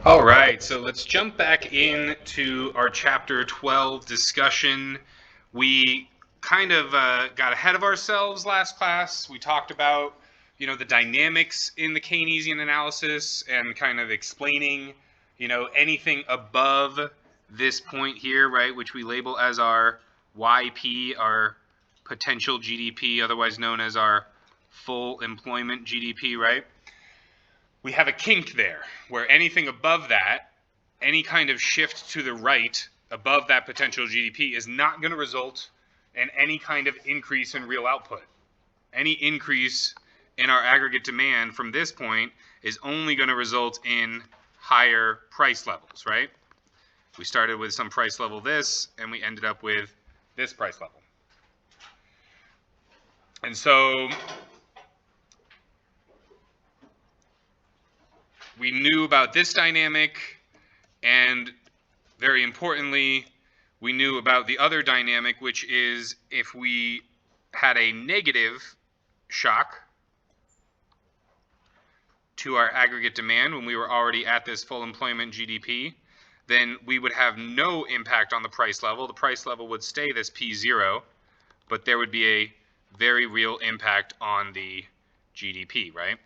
All right, so let's jump back into our chapter 12 discussion. We kind of got ahead of ourselves last class. We talked about, the dynamics in the Keynesian analysis and kind of explaining, anything above this point here, right, which we label as our YP, our potential GDP, otherwise known as our full employment GDP, right? We have a kink there where anything above that, any kind of shift to the right above that potential GDP is not going to result in any kind of increase in real output. Any increase in our aggregate demand from this point is only going to result in higher price levels, right? We started with some price level this, and we ended up with this price level. And so we knew about this dynamic, and very importantly, we knew about the other dynamic, which is if we had a negative shock to our aggregate demand when we were already at this full employment GDP, then we would have no impact on the price level. The price level would stay this P0, but there would be a very real impact on the GDP, right?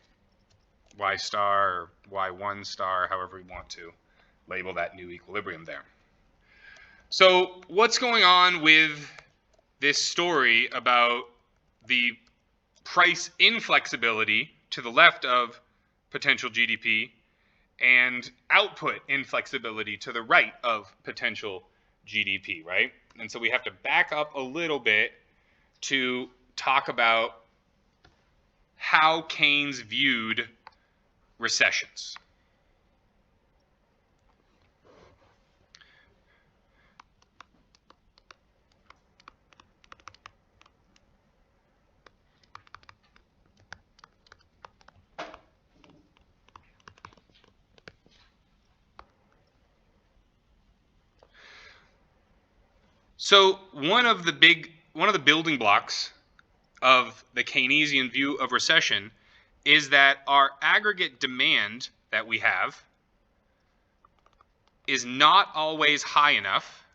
Y star or Y1 star, however we want to label that new equilibrium there. So what's going on with this story about the price inflexibility to the left of potential GDP and output inflexibility to the right of potential GDP, right? And so we have to back up a little bit to talk about how Keynes viewed recessions. So one of the building blocks of the Keynesian view of recession is that our aggregate demand that we have is not always high enough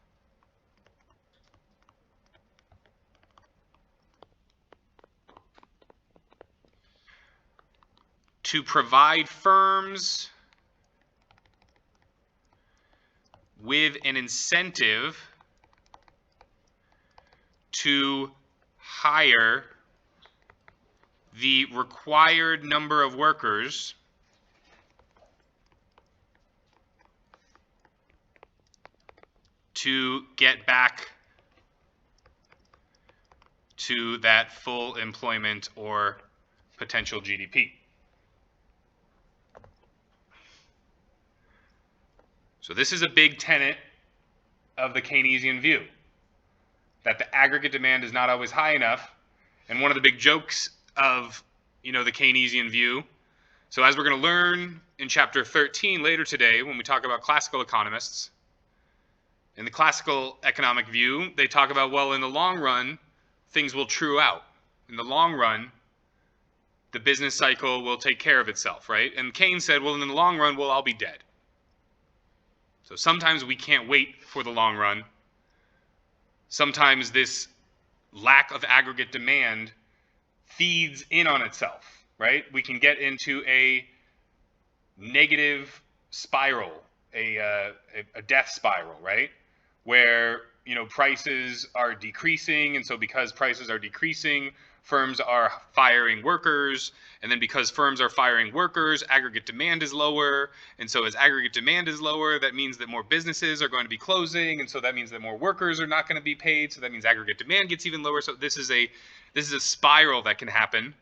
to provide firms with an incentive to hire the required number of workers to get back to that full employment or potential GDP. So this is a big tenet of the Keynesian view, that the aggregate demand is not always high enough. And one of the big jokes of, the Keynesian view, so as we're going to learn in chapter 13 later today when we talk about classical economists, in the classical economic view, they talk about, well, in the long run, things will true out. In the long run, the business cycle will take care of itself, right? And Keynes said, well, in the long run, we'll all be dead. So sometimes we can't wait for the long run. Sometimes this lack of aggregate demand feeds in on itself, right? We can get into a negative spiral, a death spiral, right? Where, prices are decreasing, and so because prices are decreasing, firms are firing workers, and then because firms are firing workers, aggregate demand is lower, and so as aggregate demand is lower, that means that more businesses are going to be closing, and so that means that more workers are not going to be paid, so that means aggregate demand gets even lower. So this is a spiral that can happen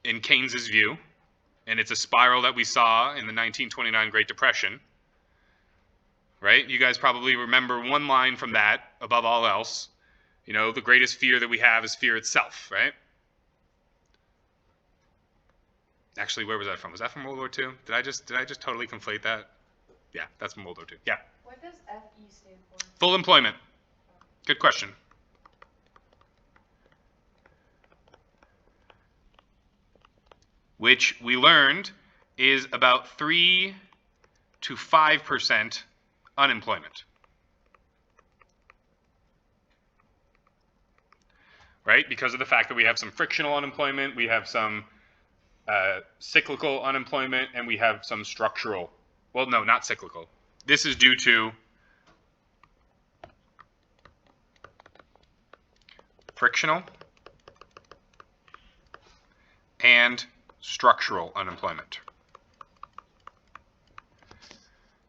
in Keynes's view, and it's a spiral that we saw in the 1929 Great Depression. Right? You guys probably remember one line from that above all else. The greatest fear that we have is fear itself, right? Actually, where was that from? Was that from World War II? Did I just totally conflate that? Yeah, that's from World War II. Yeah. What does FE stand for? Full employment. Good question. Which we learned is about 3 to 5% unemployment. Right? Because of the fact that we have some frictional unemployment, we have some cyclical unemployment, and we have some structural. Well, no, not cyclical. This is due to frictional and structural unemployment.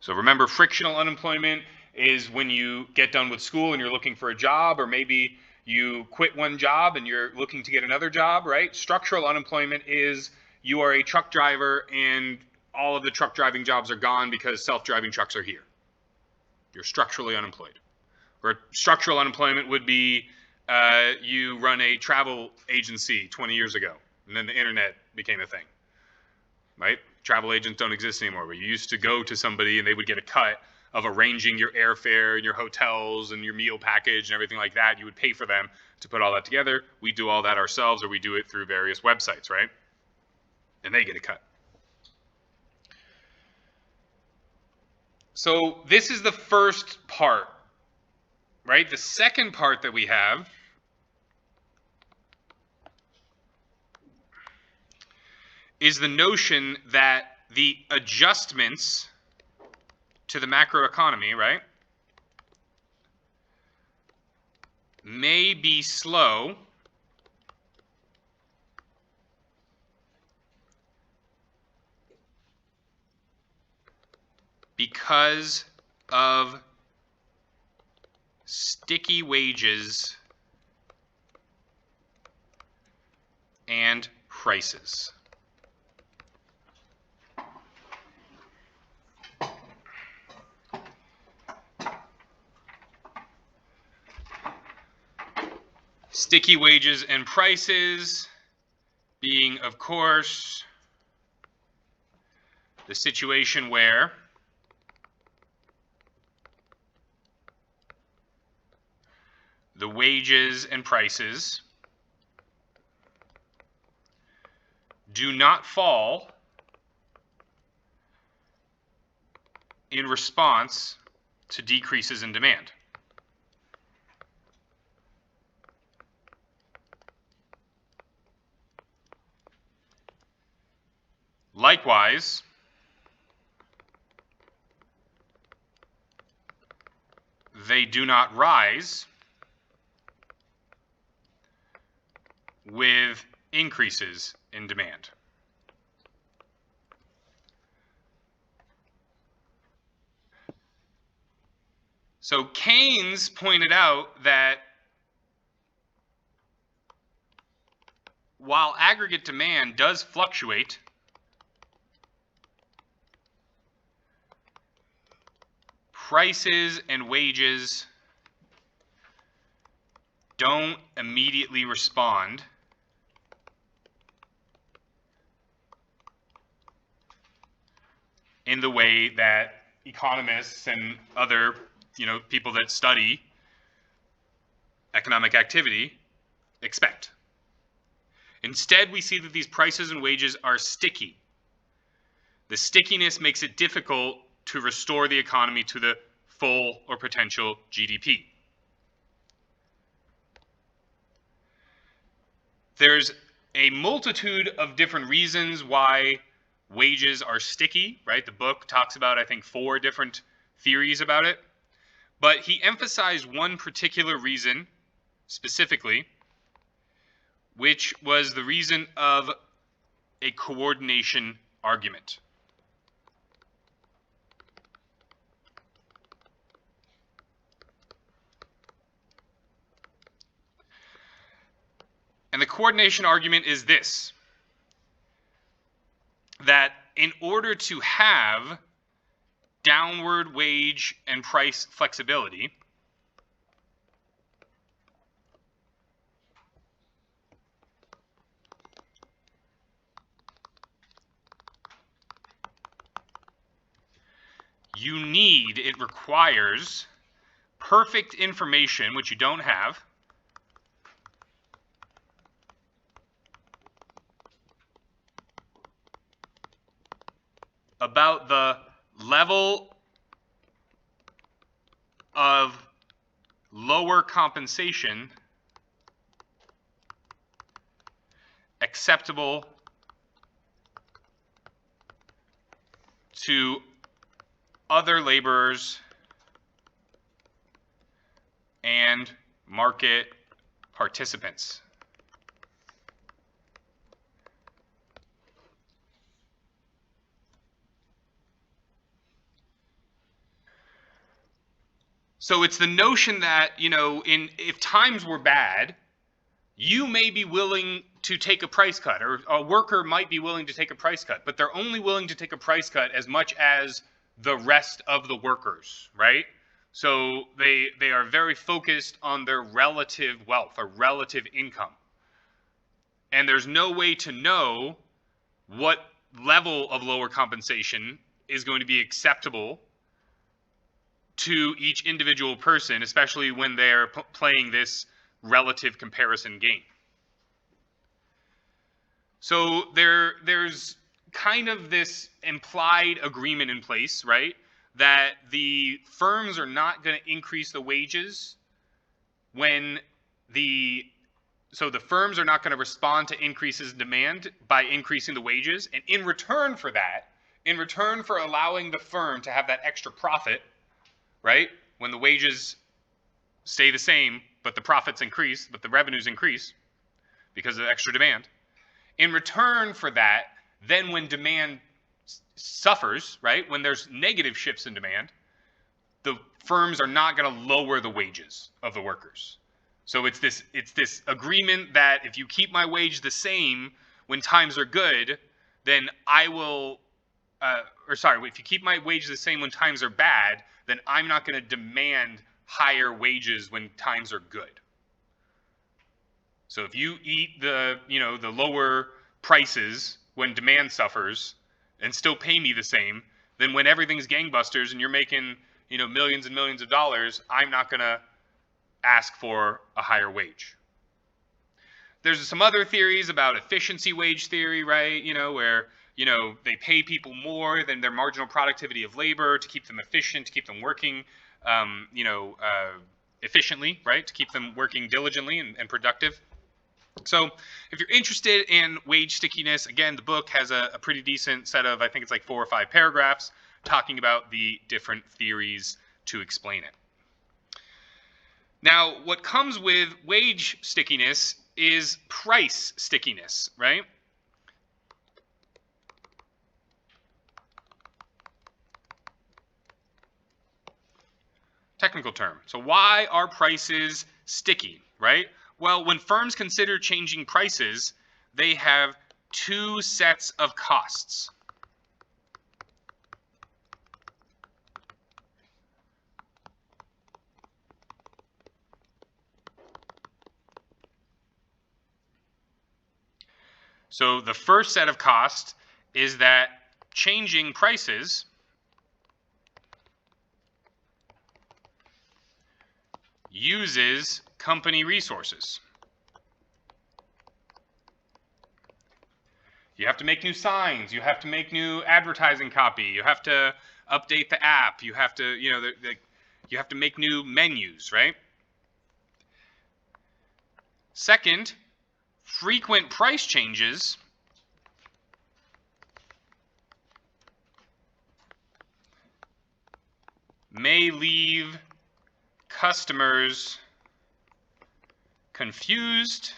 So remember, frictional unemployment is when you get done with school and you're looking for a job, or maybe you quit one job and you're looking to get another job, right? Structural unemployment is you are a truck driver and all of the truck driving jobs are gone because self-driving trucks are here. You're structurally unemployed. Or structural unemployment would be you run a travel agency 20 years ago, and then the internet became a thing, right? Travel agents don't exist anymore, but you used to go to somebody and they would get a cut of arranging your airfare and your hotels and your meal package and everything like that. You would pay for them to put all that together. We do all that ourselves, or we do it through various websites, right? And they get a cut. So this is the first part, right? The second part that we have is the notion that the adjustments to the macroeconomy, right, may be slow because of sticky wages and prices. Sticky wages and prices being, of course, the situation where the wages and prices do not fall in response to decreases in demand. Likewise, they do not rise with increases in demand. So Keynes pointed out that while aggregate demand does fluctuate, prices and wages don't immediately respond in the way that economists and other, people that study economic activity expect. Instead, we see that these prices and wages are sticky. The stickiness makes it difficult to restore the economy to the full or potential GDP. There's a multitude of different reasons why wages are sticky, right? The book talks about, I think, 4 different theories about it. But he emphasized one particular reason specifically, which was the reason of a coordination argument. And the coordination argument is this, that in order to have downward wage and price flexibility, it requires perfect information, which you don't have, about the level of lower compensation acceptable to other laborers and market participants. So it's the notion that, if times were bad, you may be willing to take a price cut, or a worker might be willing to take a price cut, but they're only willing to take a price cut as much as the rest of the workers, right? So they are very focused on their relative wealth or relative income. And there's no way to know what level of lower compensation is going to be acceptable to each individual person, especially when they're playing this relative comparison game. So there's kind of this implied agreement in place, right? That the firms are not going to increase the wages when the firms are not going to respond to increases in demand by increasing the wages. And in return for that, in return for allowing the firm to have that extra profit, right? When the wages stay the same, but the profits increase, but the revenues increase because of extra demand. In return for that, then when demand suffers, right? When there's negative shifts in demand, the firms are not going to lower the wages of the workers. So it's this agreement that if you keep my wage the same when times are good, then I will, if you keep my wage the same when times are bad, then I'm not going to demand higher wages when times are good. So if you eat the lower prices when demand suffers and still pay me the same, then when everything's gangbusters and you're making, millions and millions of dollars, I'm not going to ask for a higher wage. There's some other theories about efficiency wage theory, right? Where, they pay people more than their marginal productivity of labor to keep them efficient, to keep them working, efficiently, right? To keep them working diligently and productive. So if you're interested in wage stickiness, again, the book has a pretty decent set of, I think it's like 4 or 5 paragraphs talking about the different theories to explain it. Now, what comes with wage stickiness is price stickiness, right? Technical term. So why are prices sticky, right? Well, when firms consider changing prices, they have 2 sets of costs. So the first set of costs is that changing prices uses company resources. You have to make new signs. You have to make new advertising copy. You have to update the app. You have to, you have to make new menus, right? Second, frequent price changes may leave customers confused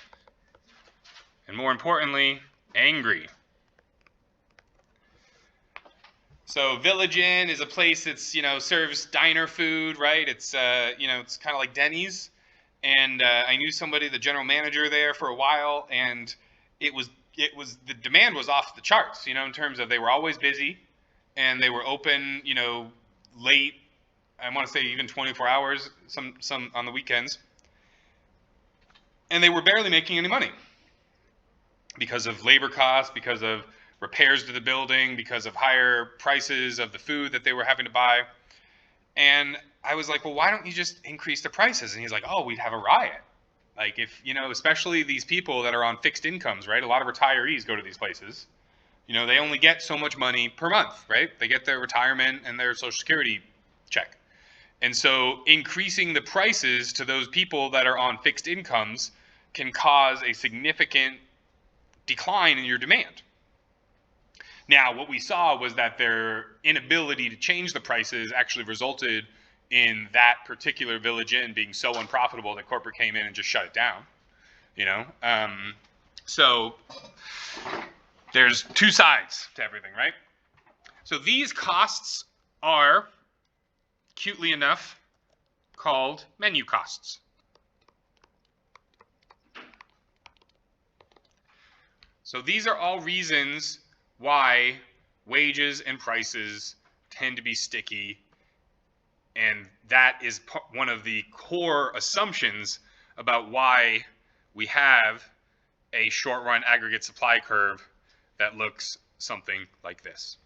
and, more importantly, angry. So Village Inn is a place that's, serves diner food, right? It's, it's kind of like Denny's. And I knew somebody, the general manager there for a while, and it was the demand was off the charts, in terms of they were always busy and they were open, late. I want to say even 24 hours, some on the weekends. And they were barely making any money because of labor costs, because of repairs to the building, because of higher prices of the food that they were having to buy. And I was like, well, why don't you just increase the prices? And he's like, oh, we'd have a riot. Like if, especially these people that are on fixed incomes, right? A lot of retirees go to these places. You know, they only get so much money per month, right? They get their retirement and their Social Security check. And so increasing the prices to those people that are on fixed incomes can cause a significant decline in your demand. Now, what we saw was that their inability to change the prices actually resulted in that particular Village Inn being so unprofitable that corporate came in and just shut it down. You know, so there's two sides to everything, right? So these costs are, cutely enough, called menu costs. So these are all reasons why wages and prices tend to be sticky, and that is one of the core assumptions about why we have a short-run aggregate supply curve that looks something like this.